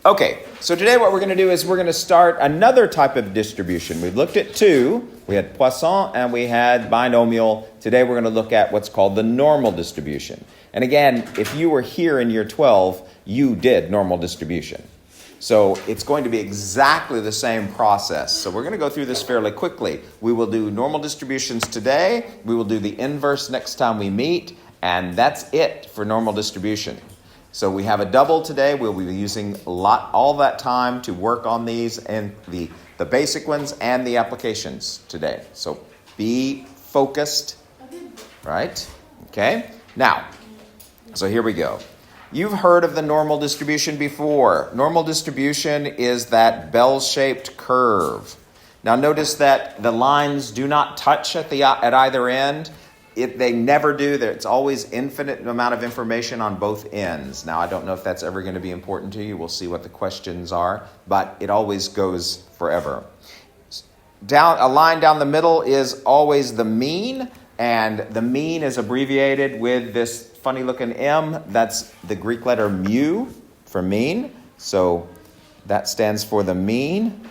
Okay, so today what we're going to do is we're going to start another type of distribution. We've looked at two. We had Poisson and we had binomial. Today we're going to look at what's called the normal distribution. And again, if you were here in year 12, you did normal distribution. So it's going to be exactly the same process. So we're going to go through this fairly quickly. We will do normal distributions today. We will do the inverse next time we meet. And that's it for normal distribution. So we have a double today. We'll be using all that time to work on these and the basic ones and the applications today. So be focused, right? Okay. Now, so here we go. You've heard of the normal distribution before. Normal distribution is that bell-shaped curve. Now notice that the lines do not touch at either end. They never do. It's always infinite amount of information on both ends. Now, I don't know if that's ever going to be important to you. We'll see what the questions are, but it always goes forever. A line down the middle is always the mean, and the mean is abbreviated with this funny-looking M. That's the Greek letter mu for mean. So that stands for the mean.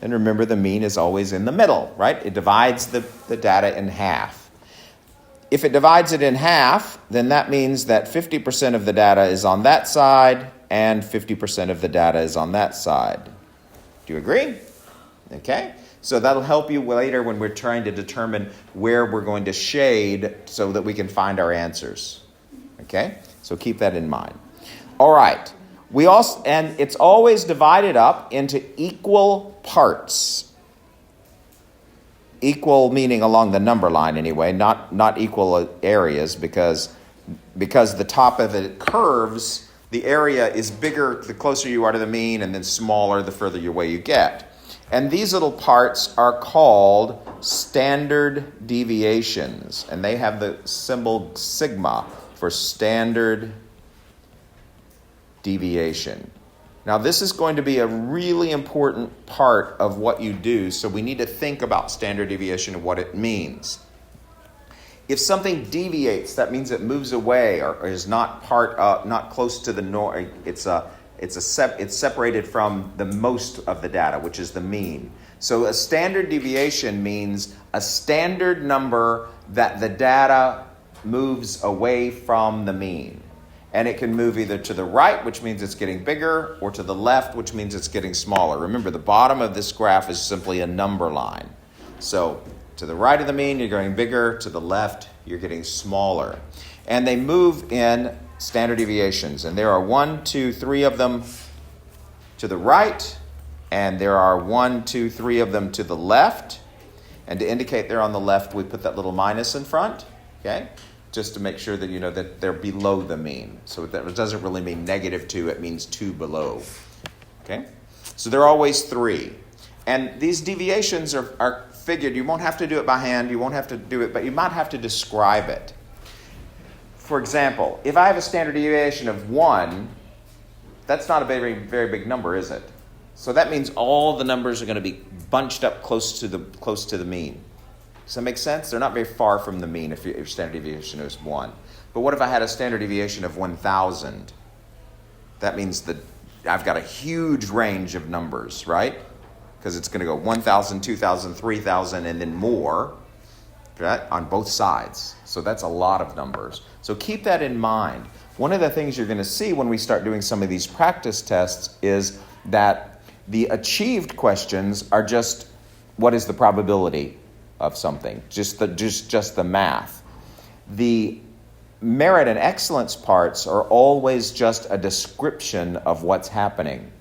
And remember, the mean is always in the middle, right? It divides the data in half. If it divides it in half, then that means that 50% of the data is on that side and 50% of the data is on that side. Do you agree? Okay. So that'll help you later when we're trying to determine where we're going to shade so that we can find our answers. Okay? So keep that in mind. All right. And it's always divided up into equal parts. Equal meaning along the number line anyway, not equal areas because the top of it curves, the area is bigger the closer you are to the mean and then smaller the further away you get. And these little parts are called standard deviations, and they have the symbol sigma for standard deviation. Now, this is going to be a really important part of what you do, so we need to think about standard deviation and what it means. If something deviates, that means it moves away or is not not close to the norm. It's separated from the most of the data, which is the mean. So a standard deviation means a standard number that the data moves away from the mean. And it can move either to the right, which means it's getting bigger, or to the left, which means it's getting smaller. Remember, the bottom of this graph is simply a number line. So to the right of the mean, you're going bigger. To the left, you're getting smaller. And they move in standard deviations. And there are 1, 2, 3 of them to the right. And there are 1, 2, 3 of them to the left. And to indicate they're on the left, we put that little minus in front. Okay? Just to make sure that you know that they're below the mean. So that doesn't really mean -2, it means 2 below. Okay? So there are always 3. And these deviations are figured. You won't have to do it by hand, you won't have to do it, but you might have to describe it. For example, if I have a standard deviation of 1, that's not a very, very big number, is it? So that means all the numbers are going to be bunched up close to the mean. Does that make sense? They're not very far from the mean if your standard deviation is 1. But what if I had a standard deviation of 1,000? That means that I've got a huge range of numbers, right? Because it's going to go 1,000, 2,000, 3,000, and then more, right? On both sides. So that's a lot of numbers. So keep that in mind. One of the things you're going to see when we start doing some of these practice tests is that the achieved questions are just what is the probability of something, just the math. The merit and excellence parts are always just a description of what's happening.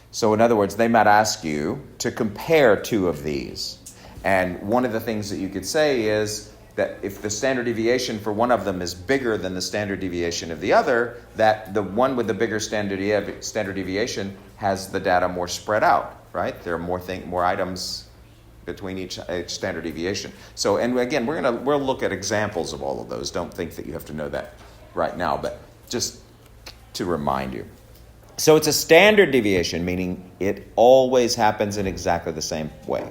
So in other words, they might ask you to compare 2 of these. And one of the things that you could say is that if the standard deviation for one of them is bigger than the standard deviation of the other, that the one with the bigger standard deviation has the data more spread out, right? There are more items between each standard deviation. So, and again, we'll look at examples of all of those. Don't think that you have to know that right now, but just to remind you. So it's a standard deviation, meaning it always happens in exactly the same way.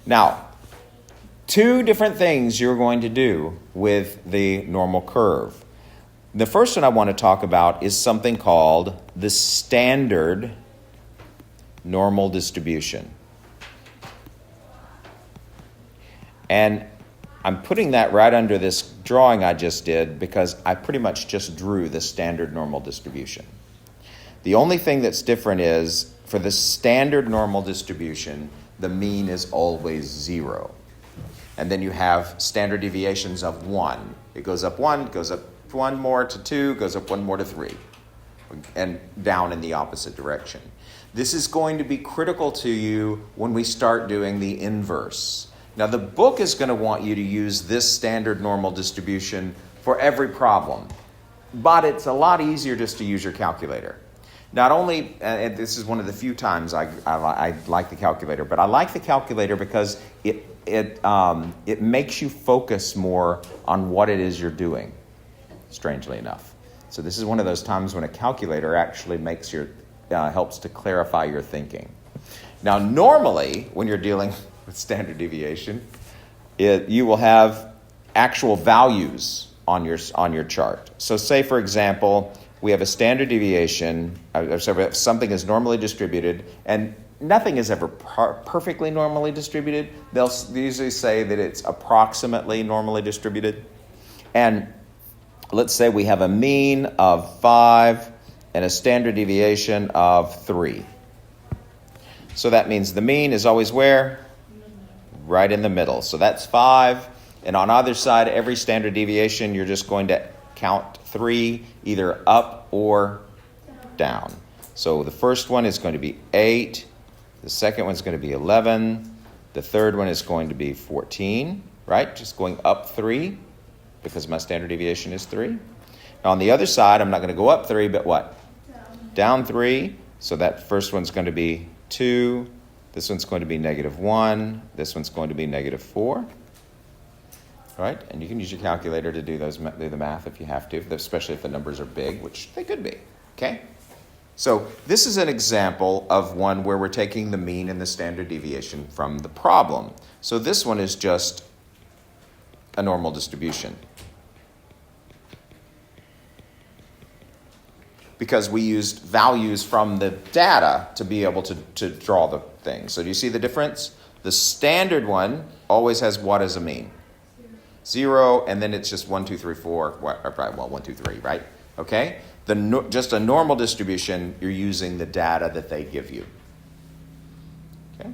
Now, 2 different things you're going to do with the normal curve. The first one I want to talk about is something called the standard normal distribution. And I'm putting that right under this drawing I just did because I pretty much just drew the standard normal distribution. The only thing that's different is for the standard normal distribution, the mean is always 0. And then you have standard deviations of 1. It goes up 1, goes up 1 more to 2, goes up 1 more to 3, and down in the opposite direction. This is going to be critical to you when we start doing the inverse. Now, the book is going to want you to use this standard normal distribution for every problem, but it's a lot easier just to use your calculator. Not only, and this is one of the few times I like the calculator, but I like the calculator because it makes you focus more on what it is you're doing, strangely enough. So this is one of those times when a calculator actually helps to clarify your thinking. Now, normally, when you're dealing with standard deviation, you will have actual values on your chart. So say, for example, we have a standard deviation, if something is normally distributed, and nothing is ever perfectly normally distributed. They'll usually say that it's approximately normally distributed. And let's say we have a mean of 5 and a standard deviation of 3. So that means the mean is always where? Right in the middle. So that's 5. And on either side, every standard deviation, you're just going to count 3, either up or down. So the first one is going to be 8. The second one is going to be 11. The third one is going to be 14, right? Just going up 3 because my standard deviation is 3. Now on the other side, I'm not going to go up 3, but what? Down 3. So that first one's going to be 2. This one's going to be -1. This one's going to be -4. Right? And you can use your calculator to do the math if you have to, especially if the numbers are big, which they could be. Okay? So this is an example of one where we're taking the mean and the standard deviation from the problem. So this one is just a normal distribution, because we used values from the data to be able to draw the thing. So do you see the difference? The standard one always has what as a mean? 0, and then it's just 1, 2, 3, 4. Well, 1, 2, 3, right? Okay? Just a normal distribution, you're using the data that they give you. Okay?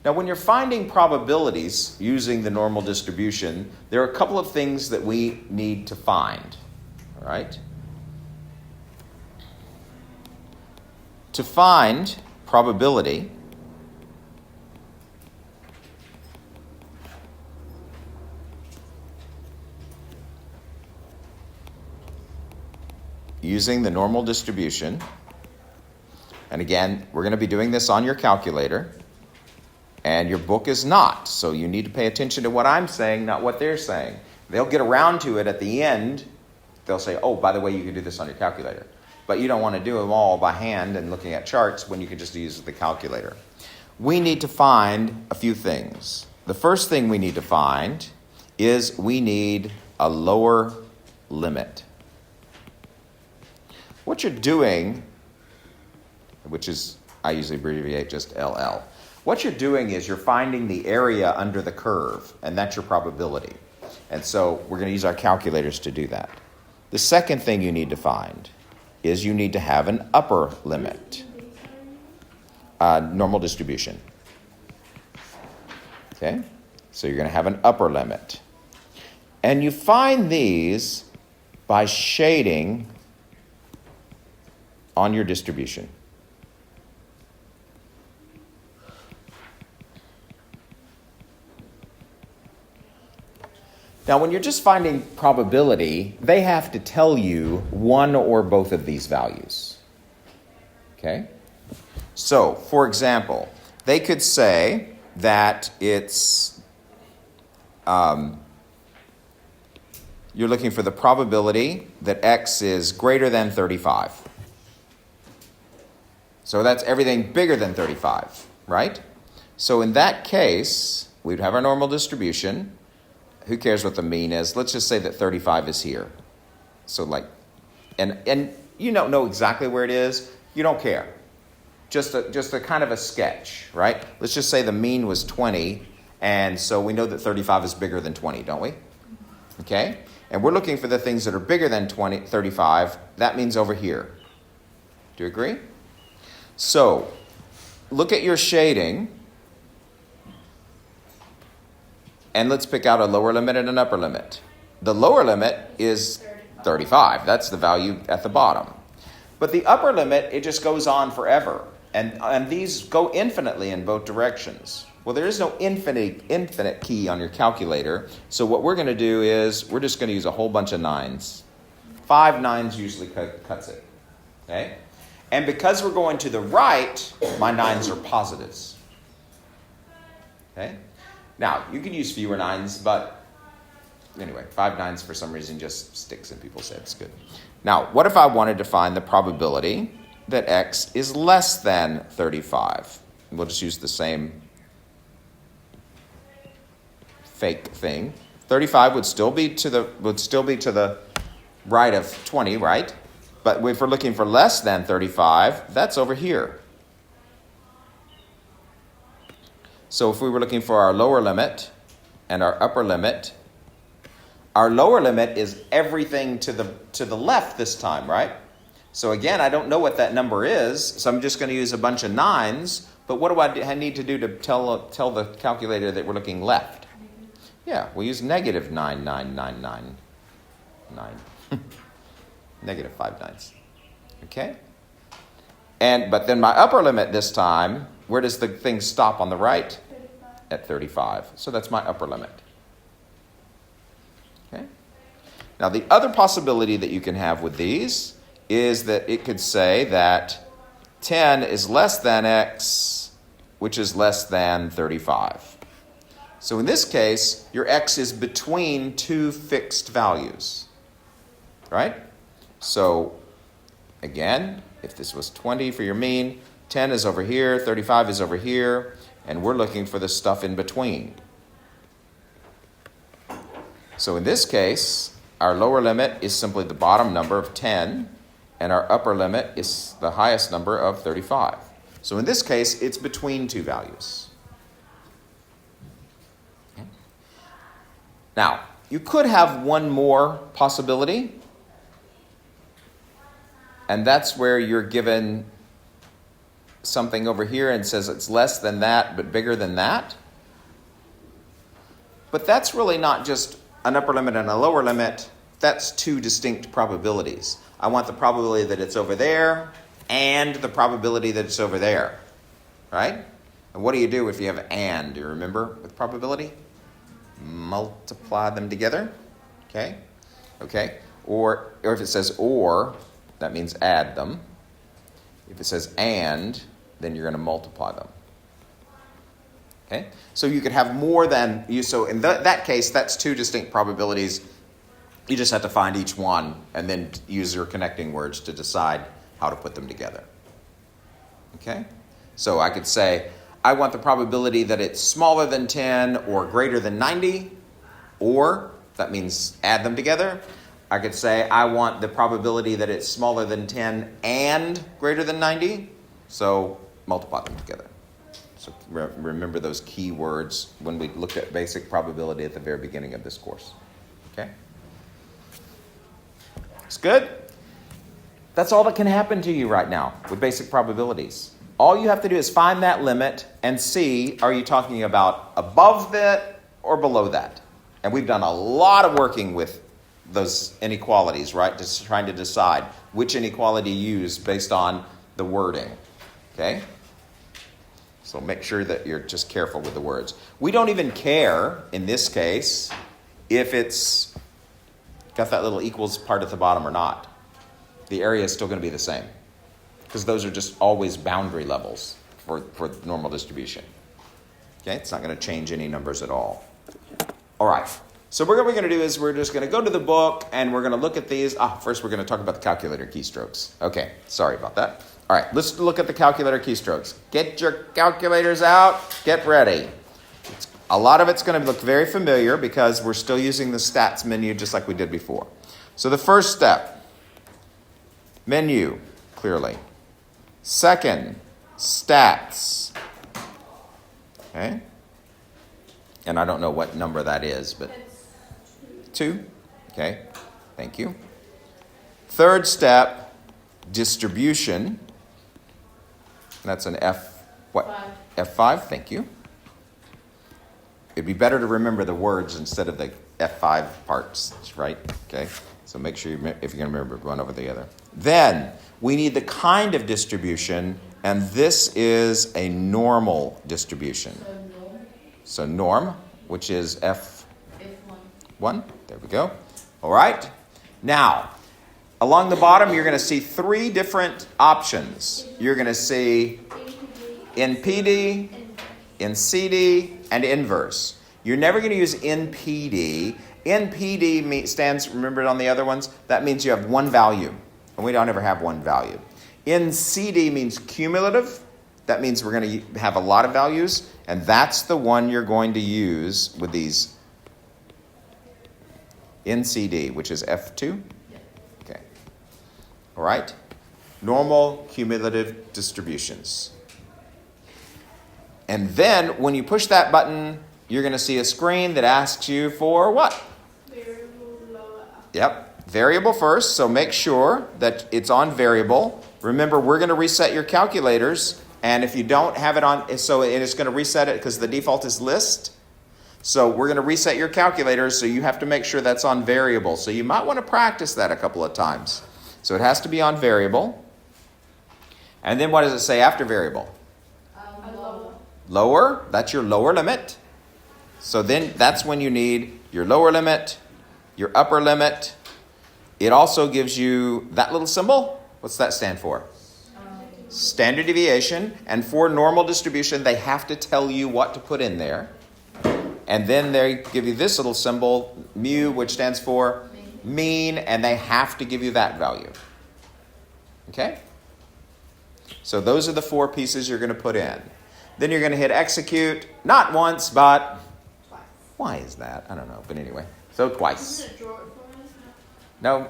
Now, when you're finding probabilities using the normal distribution, there are a couple of things that we need to find. All right? To find probability, using the normal distribution, and again, we're going to be doing this on your calculator, and your book is not, so you need to pay attention to what I'm saying, not what they're saying. They'll get around to it at the end. They'll say, oh, by the way, you can do this on your calculator. But you don't want to do them all by hand and looking at charts when you can just use the calculator. We need to find a few things. The first thing we need to find is we need a lower limit. What you're doing, which is, I usually abbreviate just LL. What you're doing is you're finding the area under the curve, and that's your probability. And so we're going to use our calculators to do that. The second thing you need to find is you need to have an upper limit, normal distribution. Okay? So you're going to have an upper limit. And you find these by shading on your distribution. Now, when you're just finding probability, they have to tell you one or both of these values. Okay? So, for example, they could say that it's, you're looking for the probability that x is greater than 35. So that's everything bigger than 35, right? So in that case, we'd have our normal distribution. Who cares what the mean is? Let's just say that 35 is here. So like, and you don't know exactly where it is. You don't care. Just a kind of a sketch, right? Let's just say the mean was 20, and so we know that 35 is bigger than 20, don't we? Okay? And we're looking for the things that are bigger than 35. That means over here. Do you agree? So, look at your shading, and let's pick out a lower limit and an upper limit. The lower limit is 35. That's the value at the bottom. But the upper limit, it just goes on forever. And these go infinitely in both directions. Well, there is no infinite key on your calculator. So what we're going to do is we're just going to use a whole bunch of 9s. 5 9s usually cuts it. Okay? And because we're going to the right, my 9s are positives. Okay? Now, you can use fewer 9s, but anyway, 5 9s for some reason just sticks in people's heads. Good. Now, what if I wanted to find the probability that x is less than 35? We'll just use the same fake thing. 35 would still be to the right of 20, right? But if we're looking for less than 35, that's over here. So if we were looking for our lower limit and our upper limit, our lower limit is everything to the left this time, right? So again, I don't know what that number is, so I'm just going to use a bunch of 9s. But what do I need to do to tell the calculator that we're looking left? Yeah, we'll use negative 9. Negative 5 9s. Okay? But then my upper limit this time, where does the thing stop on the right? 35. At 35. So that's my upper limit. Okay? Now the other possibility that you can have with these is that it could say that 10 is less than x, which is less than 35. So in this case, your x is between two fixed values, right? So again, if this was 20 for your mean, 10 is over here, 35 is over here, and we're looking for the stuff in between. So in this case, our lower limit is simply the bottom number of 10, and our upper limit is the highest number of 35. So in this case, it's between two values. Okay. Now, you could have one more possibility, and that's where you're given something over here and says it's less than that but bigger than that. But that's really not just an upper limit and a lower limit. That's two distinct probabilities. I want the probability that it's over there and the probability that it's over there, right? And what do you do if you have and? Do you remember with probability? Multiply them together, okay? Or if it says or, that means add them. If it says and, then you're going to multiply them. Okay? So you could have more than you. So in that case, that's two distinct probabilities. You just have to find each one and then use your connecting words to decide how to put them together. Okay? So I could say, I want the probability that it's smaller than 10 or greater than 90, or that means add them together. I could say, I want the probability that it's smaller than 10 and greater than 90, so multiply them together. So remember those key words when we looked at basic probability at the very beginning of this course. Okay? It's good? That's all that can happen to you right now with basic probabilities. All you have to do is find that limit and see, are you talking about above that or below that? And we've done a lot of working with those inequalities, right? Just trying to decide which inequality to use based on the wording. Okay? So make sure that you're just careful with the words. We don't even care, in this case, if it's got that little equals part at the bottom or not. The area is still going to be the same, because those are just always boundary levels for normal distribution. Okay? It's not going to change any numbers at all. All right. So what we're going to do is we're just going to go to the book and we're going to look at these. First we're going to talk about the calculator keystrokes. Okay, sorry about that. All right, let's look at the calculator keystrokes. Get your calculators out. Get ready. A lot of it's going to look very familiar because we're still using the stats menu just like we did before. So the first step, menu, clearly. Second, stats. Okay? And I don't know what number that is, but It's 2. Okay, thank you. Third step, distribution. That's an what? 5. F5, thank you. It'd be better to remember the words instead of the F5 parts, right? Okay, so make sure if you're going to remember one over the other. Then we need the kind of distribution, and this is a normal distribution. So no. So norm, which is F1. F1. There we go. All right. Now, along the bottom, you're going to see 3 different options. You're going to see NPD, NCD, and inverse. You're never going to use NPD. NPD stands, remember it on the other ones? That means you have one value, and we don't ever have one value. NCD means cumulative. That means we're going to have a lot of values, and that's the one you're going to use with these. NCD, which is F2? Okay. All right. Normal cumulative distributions. And then when you push that button, you're going to see a screen that asks you for what? Variable lower. Yep. Variable first, so make sure that it's on variable. Remember, we're going to reset your calculators, and if you don't have it on, so it is going to reset it because the default is list. So we're going to reset your calculators, so you have to make sure that's on variable. So you might want to practice that a couple of times. So it has to be on variable. And then what does it say after variable? Lower. Lower, that's your lower limit. So then that's when you need your lower limit, your upper limit. It also gives you that little symbol. What's that stand for? Standard deviation. And for normal distribution, they have to tell you what to put in there. And then they give you this little symbol, mu, which stands for mean, and they have to give you that value. Okay? So those are the 4 pieces you're going to put in. Then you're going to hit execute, not once, but Twice. why is that? I don't know, but anyway. So twice. Doesn't it draw it for us? No,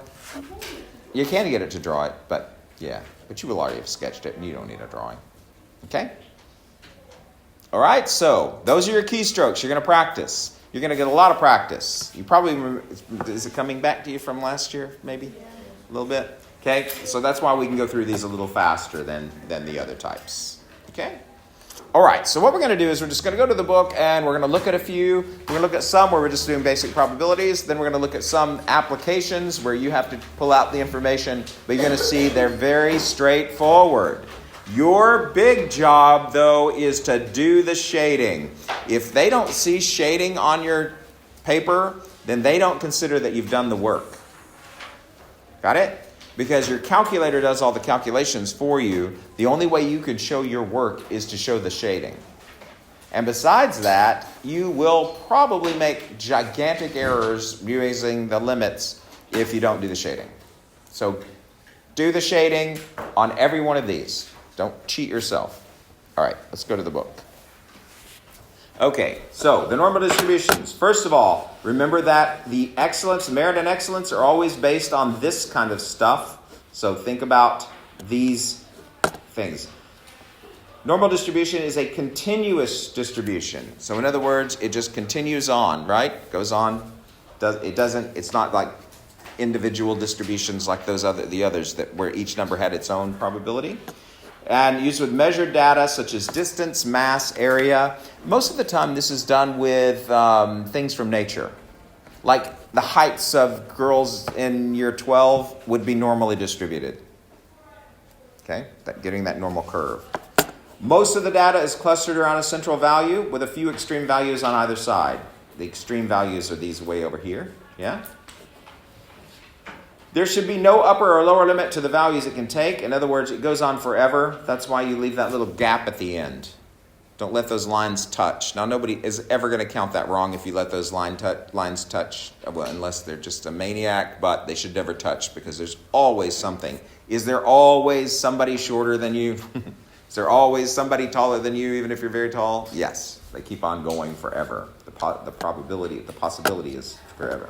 you can get it to draw it, but yeah. But you will already have sketched it, and you don't need a drawing. Okay? All right, so those are your keystrokes. You're going to practice. You're going to get a lot of practice. You probably remember, is it coming back to you from last year, maybe? A little bit? Okay, so that's why we can go through these a little faster than the other types. Okay? All right, so what we're going to do is we're just going to go to the book and we're going to look at a few. We're going to look at some where we're just doing basic probabilities. Then we're going to look at some applications where you have to pull out the information, but you're going to see they're very straightforward. Your big job, though, is to do the shading. If they don't see shading on your paper, then they don't consider that you've done the work. Got it? Because your calculator does all the calculations for you. The only way you could show your work is to show the shading. And besides that, you will probably make gigantic errors using the limits if you don't do the shading. So do the shading on every one of these. Don't cheat yourself. All right, let's go to the book. Okay, so the normal distributions. First of all, remember that the excellence, merit and excellence are always based on this kind of stuff. So think about these things. Normal distribution is a continuous distribution. So in other words, it just continues on, right? Goes on. It's not like individual distributions like the others that where each number had its own probability. And used with measured data such as distance, mass, area. Most of the time this is done with things from nature. Like the heights of girls in year 12 would be normally distributed. Okay, getting that normal curve. Most of the data is clustered around a central value with a few extreme values on either side. The extreme values are these way over here. Yeah? There should be no upper or lower limit to the values it can take. In other words, it goes on forever. That's why you leave that little gap at the end. Don't let those lines touch. Now, nobody is ever going to count that wrong if you let those lines touch, well, unless they're just a maniac, but they should never touch because there's always something. Is there always somebody shorter than you? Is there always somebody taller than you, even if you're very tall? Yes. They keep on going forever. The possibility is forever.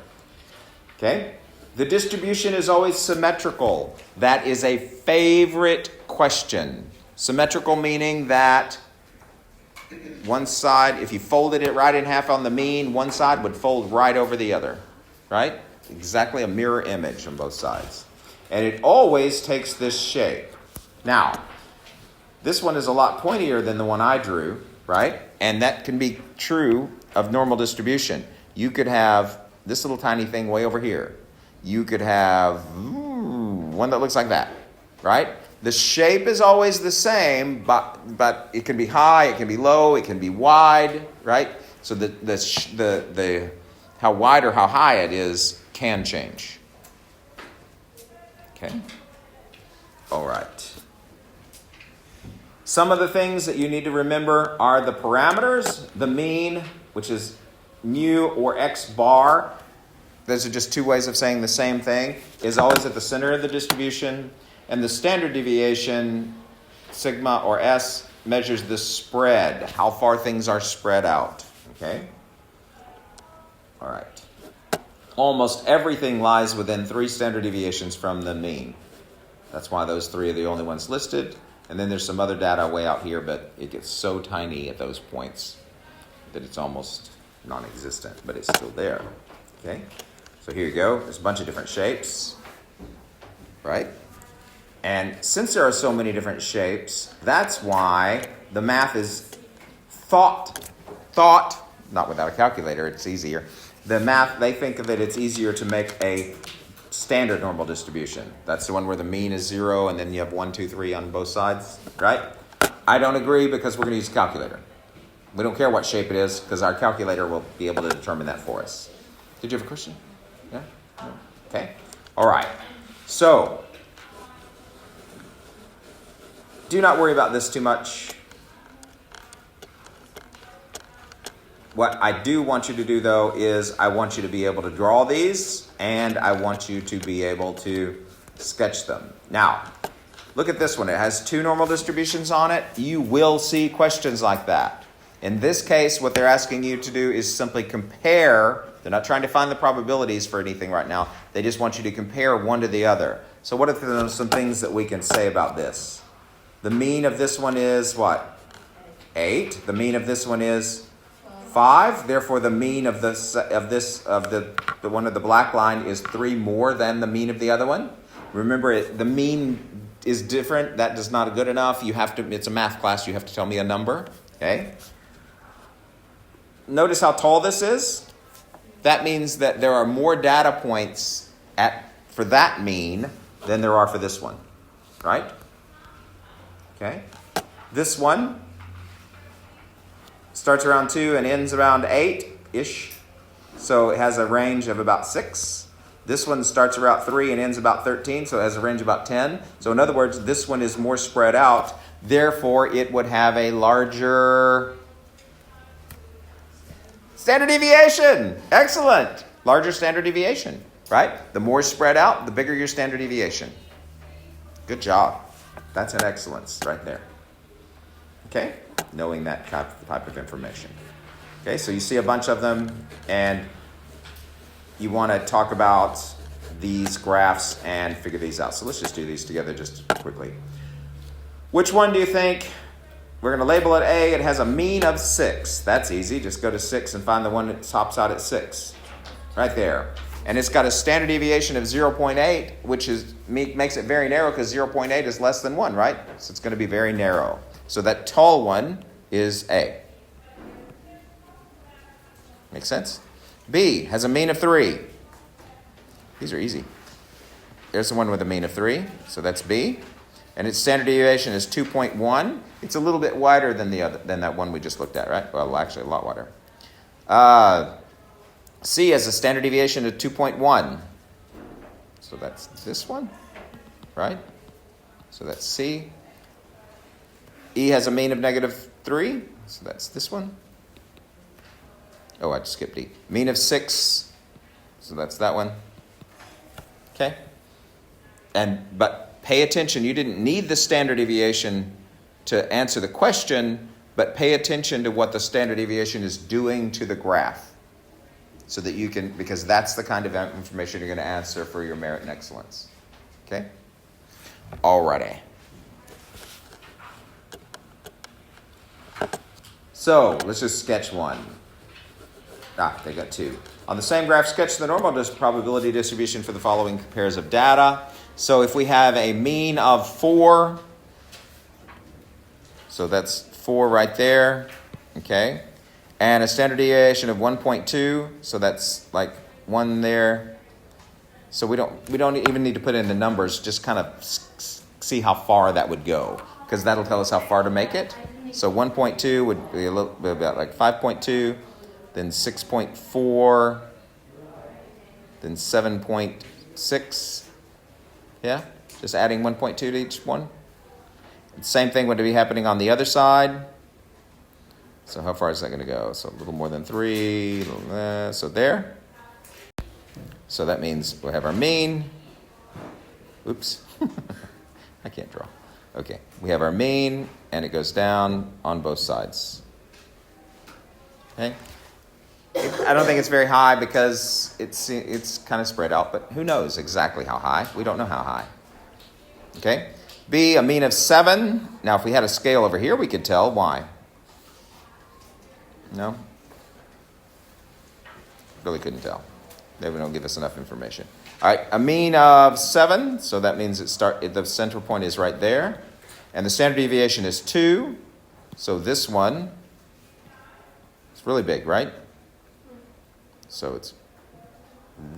Okay? The distribution is always symmetrical. That is a favorite question. Symmetrical meaning that one side, if you folded it right in half on the mean, one side would fold right over the other, right? Exactly a mirror image on both sides. And it always takes this shape. Now, this one is a lot pointier than the one I drew, right? And that can be true of normal distribution. You could have this little tiny thing way over here. You could have one that looks like that, right? The shape is always the same, but it can be high, it can be low, it can be wide, right? So the how wide or how high it is can change. Okay. All right. Some of the things that you need to remember are the parameters, the mean, which is mu or x bar. Those are just two ways of saying the same thing, is always at the center of the distribution. And the standard deviation, sigma or s, measures the spread, how far things are spread out. Okay? All right. Almost everything lies within 3 standard deviations from the mean. That's why those 3 are the only ones listed. And then there's some other data way out here, but it gets so tiny at those points that it's almost non-existent, but it's still there. Okay? So here you go. There's a bunch of different shapes, right? And since there are so many different shapes, that's why the math is thought, not without a calculator, it's easier. The math, they think that it's easier to make a standard normal distribution. That's the one where the mean is 0 and then you have 1, 2, 3 on both sides, right? I don't agree because we're going to use a calculator. We don't care what shape it is because our calculator will be able to determine that for us. Did you have a question? Yeah? No? Okay. All right. So, do not worry about this too much. What I do want you to do, though, is I want you to be able to draw these, and I want you to be able to sketch them. Now, look at this one. It has 2 normal distributions on it. You will see questions like that. In this case, what they're asking you to do is simply compare. They're not trying to find the probabilities for anything right now. They just want you to compare one to the other. So what are some things that we can say about this? The mean of this one is what? 8. The mean of this one is 5. Therefore, the mean of the one of the black line is 3 more than the mean of the other one. Remember, the mean is different. That is not good enough. You have to. It's a math class. You have to tell me a number. Okay. Notice how tall this is. That means that there are more data points for that mean than there are for this one, right? Okay. This one starts around 2 and ends around 8-ish. So it has a range of about 6. This one starts around 3 and ends about 13, so it has a range of about 10. So in other words, this one is more spread out. Therefore, it would have a larger standard deviation. Excellent. Larger standard deviation, right? The more spread out, the bigger your standard deviation. Good job. That's an excellence right there. Okay? Knowing that type of information. Okay, so you see a bunch of them, and you want to talk about these graphs and figure these out. So let's just do these together just quickly. Which one do you think? We're going to label it A. It has a mean of 6. That's easy. Just go to 6 and find the one that tops out at 6. Right there. And it's got a standard deviation of 0.8, which makes it very narrow because 0.8 is less than 1, right? So it's going to be very narrow. So that tall one is A. Make sense? B has a mean of 3. These are easy. There's the one with a mean of 3. So that's B. And its standard deviation is 2.1. It's a little bit wider than that one we just looked at, right? Well, actually a lot wider. C has a standard deviation of 2.1. So that's this one, right? So that's C. E has a mean of -3. So that's this one. Oh, I just skipped E. Mean of 6. So that's that one. Okay. But pay attention. You didn't need the standard deviation to answer the question, but pay attention to what the standard deviation is doing to the graph. so that you can, because that's the kind of information you're going to answer for your merit and excellence. Okay? Alrighty. So let's just sketch one. They got two. On the same graph, sketch the normal probability distribution for the following pairs of data. So if we have a mean of 4, so that's 4 right there, okay? And a standard deviation of 1.2, so that's like 1 there. So we don't even need to put in the numbers, just kind of see how far that would go, because that'll tell us how far to make it. So 1.2 would be a little bit about like 5.2, then 6.4, then 7.6. Yeah, just adding 1.2 to each one. Same thing would be happening on the other side. So how far is that going to go? So a little more than 3. So there. So that means we'll have our mean. Oops. I can't draw. Okay. We have our mean, and it goes down on both sides. Okay. I don't think it's very high because it's kind of spread out, but who knows exactly how high? We don't know how high. Okay. B, a mean of 7. Now, if we had a scale over here, we could tell why. No? Really couldn't tell. They don't give us enough information. All right, a mean of 7. So that means the central point is right there. And the standard deviation is 2. So this one, it's really big, right? So it's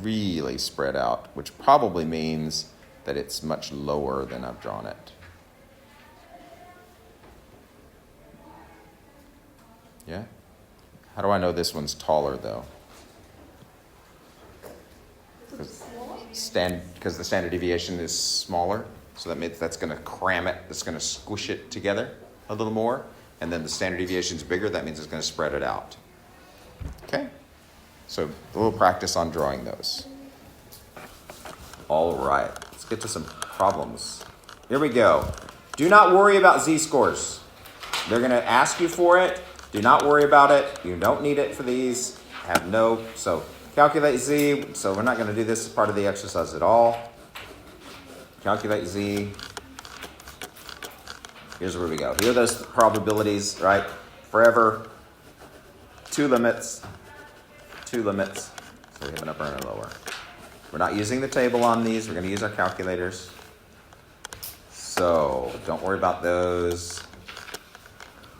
really spread out, which probably means that it's much lower than I've drawn it. Yeah? How do I know this one's taller, though? Because the standard deviation is smaller, so that means that's going to cram it, that's going to squish it together a little more, and then the standard deviation is bigger, that means it's going to spread it out. Okay? So a little practice on drawing those. All right, let's get to some problems. Here we go. Do not worry about z-scores. They're going to ask you for it. Do not worry about it. You don't need it for these. So calculate z. So we're not going to do this as part of the exercise at all. Calculate z. Here's where we go. Here are those probabilities, right? Forever. 2 limits. 2 limits. So we have an upper and a lower. We're not using the table on these. We're going to use our calculators. So don't worry about those.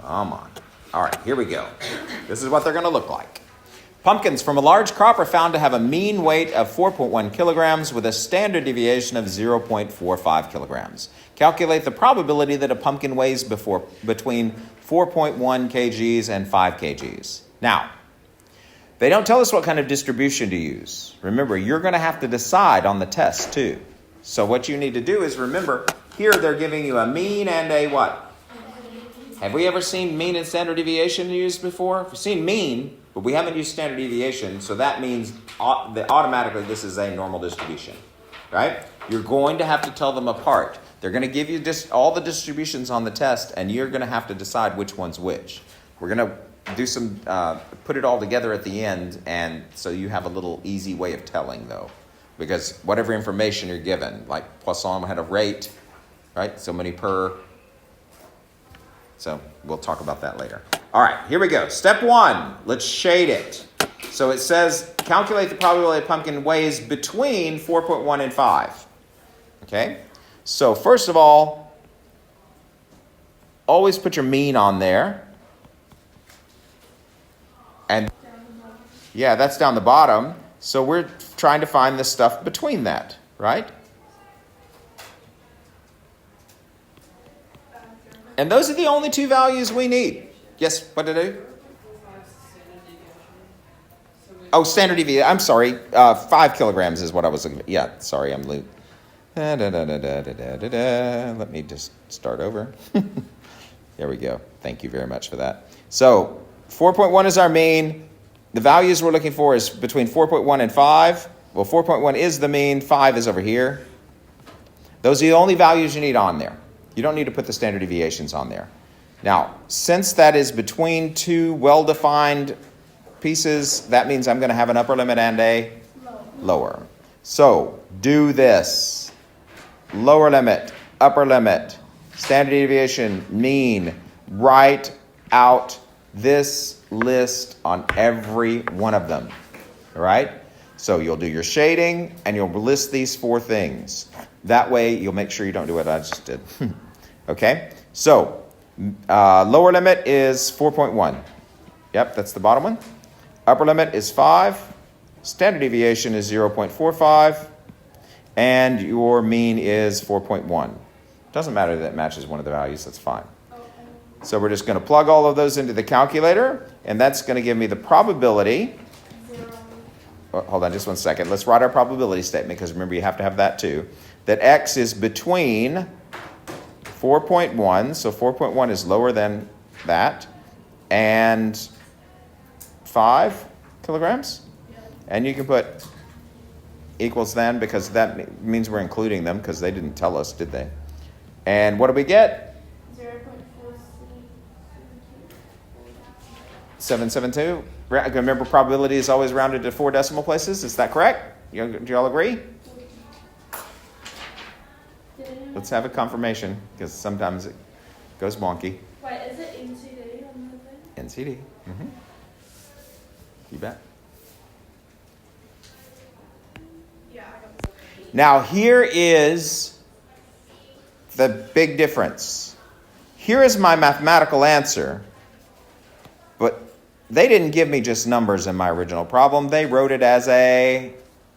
Come on. All right, here we go. This is what they're going to look like. Pumpkins from a large crop are found to have a mean weight of 4.1 kilograms with a standard deviation of 0.45 kilograms. Calculate the probability that a pumpkin weighs between 4.1 kgs and 5 kgs. Now, they don't tell us what kind of distribution to use. Remember, you're going to have to decide on the test, too. So what you need to do is remember, here they're giving you a mean and a what? Have we ever seen mean and standard deviation used before? We've seen mean, but we haven't used standard deviation, so that means that automatically this is a normal distribution, right? You're going to have to tell them apart. They're going to give you all the distributions on the test, and you're going to have to decide which one's which. We're going to do some, put it all together at the end, and so you have a little easy way of telling, though. Because whatever information you're given, like Poisson had a rate, right? So many per. So we'll talk about that later. All right, here we go. Step 1, let's shade it. So it says, calculate the probability a pumpkin weighs between 4.1 and 5. Okay? So first of all, always put your mean on there. And yeah, that's down the bottom. So we're trying to find the stuff between that, right? And those are the only 2 values we need. Yes, what did I do? Oh, standard deviation. I'm sorry. 5 kilograms is what I was looking at. Yeah, sorry, I'm loose. Let me just start over. There we go. Thank you very much for that. So 4.1 is our mean. The values we're looking for is between 4.1 and 5. Well, 4.1 is the mean. 5 is over here. Those are the only values you need on there. You don't need to put the standard deviations on there. Now, since that is between 2 well-defined pieces, that means I'm going to have an upper limit and a Low. lower. So do this. Lower limit, upper limit, standard deviation, mean. Write out this list on every one of them. All right? So you'll do your shading and you'll list these 4 things. That way you'll make sure you don't do what I just did. Okay? So lower limit is 4.1. Yep, that's the bottom one. Upper limit is 5. Standard deviation is 0.45. And your mean is 4.1. Doesn't matter that it matches one of the values, that's fine. So we're just going to plug all of those into the calculator, and that's going to give me the probability. 0. Oh, hold on just one second. Let's write our probability statement, because remember you have to have that too. That x is between 4.1, so 4.1 is lower than that, and 5 kilograms. And you can put equals then, because that means we're including them, because they didn't tell us, did they? And what do we get? 772. Remember, probability is always rounded to 4 decimal places. Is that correct? Do you all agree? Let's have a confirmation, because sometimes it goes wonky. Wait, is it NCD on the thing? NCD. Mm-hmm. You bet. Yeah, I got this. Now, here is the big difference. Here is my mathematical answer, but they didn't give me just numbers in my original problem. They wrote it as a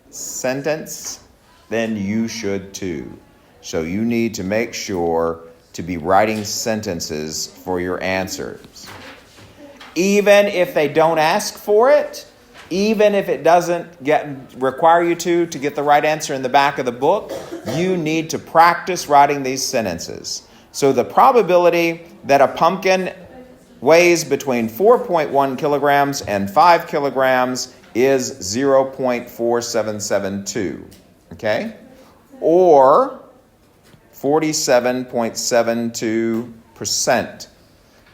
sentence. Then you should too. So you need to make sure to be writing sentences for your answers. Even if they don't ask for it, even if it doesn't require you to get the right answer in the back of the book, you need to practice writing these sentences. So the probability that a pumpkin weighs between 4.1 kilograms and 5 kilograms is 0.4772. Okay? Or 47.72%,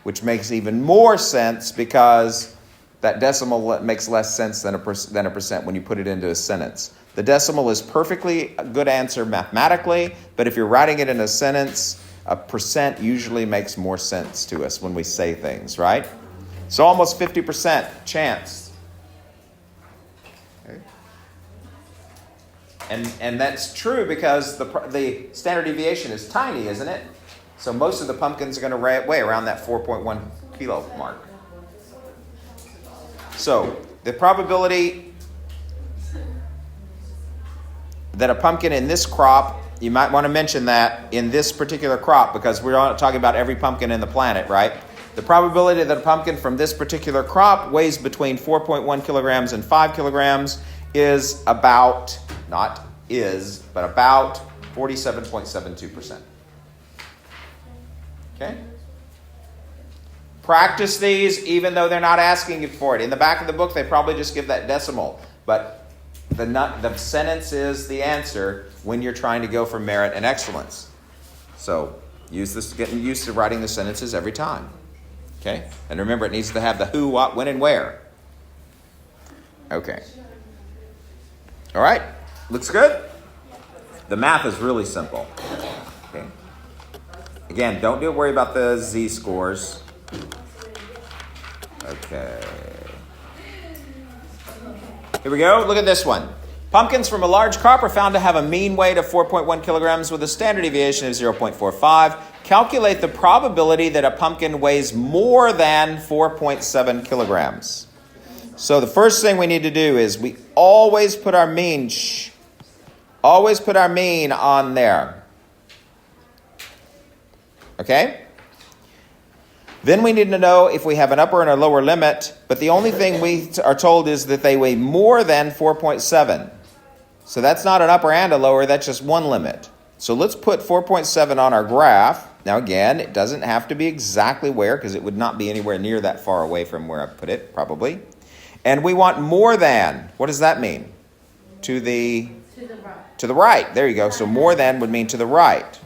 which makes even more sense because that decimal makes less sense than a percent when you put it into a sentence. The decimal is perfectly a good answer mathematically, but if you're writing it in a sentence, a percent usually makes more sense to us when we say things, right? So almost 50% chance. Okay. And that's true because the standard deviation is tiny, isn't it? So most of the pumpkins are going to weigh around that 4.1 kilo mark. So the probability that a pumpkin in this crop, you might want to mention that in this particular crop because we're not talking about every pumpkin in the planet, right? The probability that a pumpkin from this particular crop weighs between 4.1 kilograms and 5 kilograms is about, not is, but about 47.72%. Okay? Practice these even though they're not asking you for it. In the back of the book, they probably just give that decimal. But the sentence is the answer when you're trying to go for merit and excellence. So use this, getting used to writing the sentences every time. Okay? And remember, it needs to have the who, what, when, and where. Okay. All right. Looks good? The math is really simple. Okay. Again, don't worry about the z-scores. Okay. Here we go. Look at this one. Pumpkins from a large crop are found to have a mean weight of 4.1 kilograms with a standard deviation of 0.45. Calculate the probability that a pumpkin weighs more than 4.7 kilograms. So the first thing we need to do is we always put our mean, always put our mean on there. Okay? Then we need to know if we have an upper and a lower limit, but the only thing we are told is that they weigh more than 4.7. So that's not an upper and a lower, that's just one limit. So let's put 4.7 on our graph. Now again, it doesn't have to be exactly where, because it would not be anywhere near that far away from where I put it, probably. And we want more than. What does that mean? To the right. To the right. There you go. So more than would mean to the right.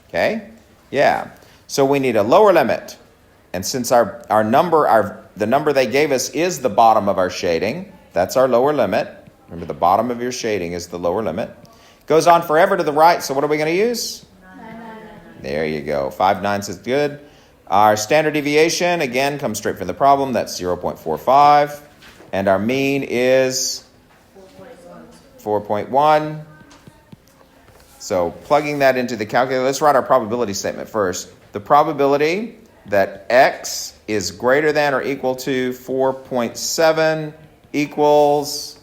Okay? Yeah. So we need a lower limit. And since the the number they gave us is the bottom of our shading. That's our lower limit. Remember, the bottom of your shading is the lower limit. Goes on forever to the right, so what are we going to use? 9. There you go. 5/9 is good. Our standard deviation, again, comes straight from the problem. That's 0.45. And our mean is 4.1. So plugging that into the calculator, let's write our probability statement first. The probability that x is greater than or equal to 4.7 equals,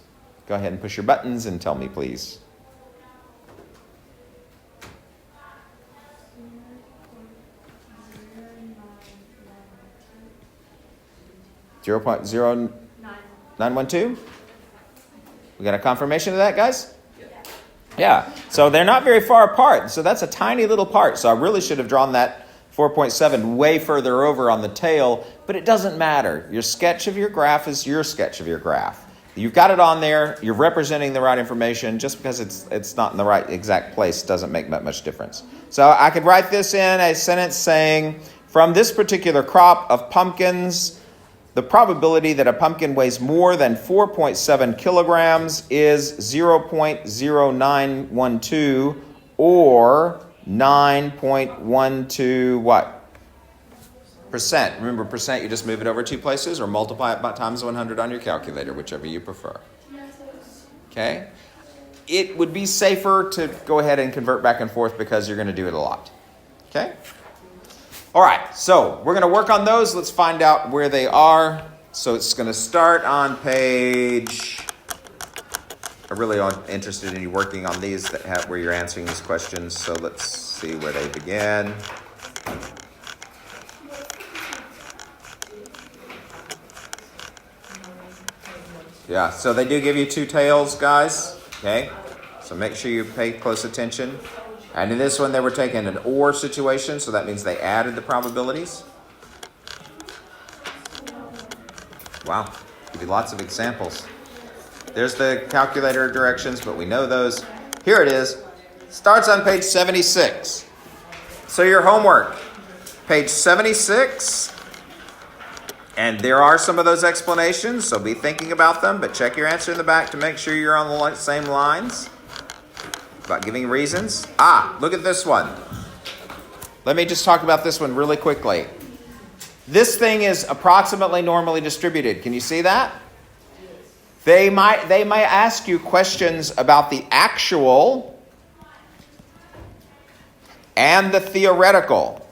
go ahead and push your buttons and tell me, please. 0.0912? We got a confirmation of that, guys? Yeah. So they're not very far apart. So that's a tiny little part. So I really should have drawn that 4.7 way further over on the tail, but it doesn't matter. Your sketch of your graph is your sketch of your graph. You've got it on there. You're representing the right information. Just because it's not in the right exact place doesn't make that much difference. So I could write this in a sentence saying, from this particular crop of pumpkins, the probability that a pumpkin weighs more than 4.7 kilograms is 0.0912 or 9.12 what? Percent. Remember, percent, you just move it over two places or multiply it by times 100 on your calculator, whichever you prefer. Okay? It would be safer to go ahead and convert back and forth because you're going to do it a lot. Okay? All right, so we're going to work on those. Let's find out where they are. So it's going to start on page... I'm really interested in you working on these where you're answering these questions. So let's see where they begin. Yeah, so they do give you two tails, guys. Okay, so make sure you pay close attention. And in this one, they were taking an OR situation, so that means they added the probabilities. Wow, give you lots of examples. There's the calculator directions, but we know those. Here it is. Starts on page 76. So your homework, page 76. And there are some of those explanations, so be thinking about them, but check your answer in the back to make sure you're on the same lines. About giving reasons. Look at this one. Let me just talk about this one really quickly. This thing is approximately normally distributed. Can you see that? They might ask you questions about the actual and the theoretical.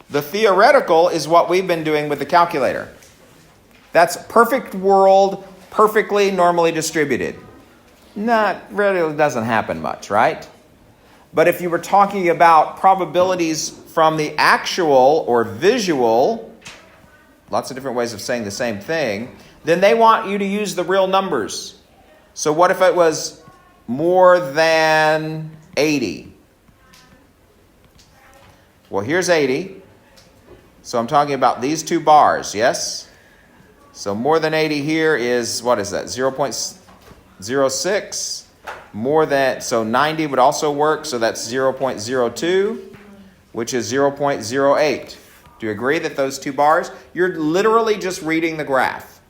The theoretical is what we've been doing with the calculator. That's perfect world, perfectly normally distributed. Not really doesn't happen much, right? But if you were talking about probabilities from the actual or visual, lots of different ways of saying the same thing, then they want you to use the real numbers. So what if it was more than 80? Well, here's 80. So I'm talking about these two bars, yes? So more than 80 here is, what is that, 0.06? More than, so 90 would also work, so that's 0.02, which is 0.08. Do you agree that those two bars, you're literally just reading the graph.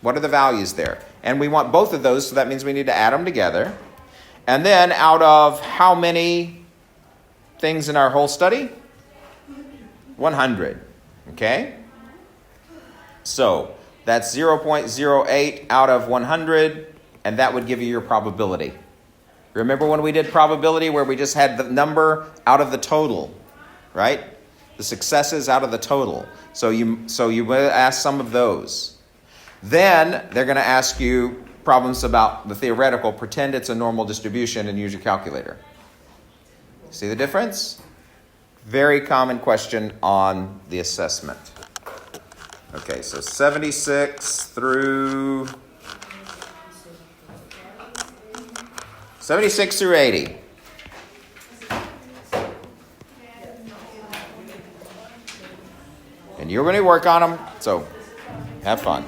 What are the values there? And we want both of those, so that means we need to add them together. And then out of how many things in our whole study? 100. Okay? So that's 0.08 out of 100, and that would give you your probability. Remember when we did probability where we just had the number out of the total, right? The successes out of the total. So you will ask some of those. Then they're going to ask you problems about the theoretical. Pretend it's a normal distribution and use your calculator. See the difference? Very common question on the assessment. Okay, so 76 through 80. And you're going to work on them, so have fun.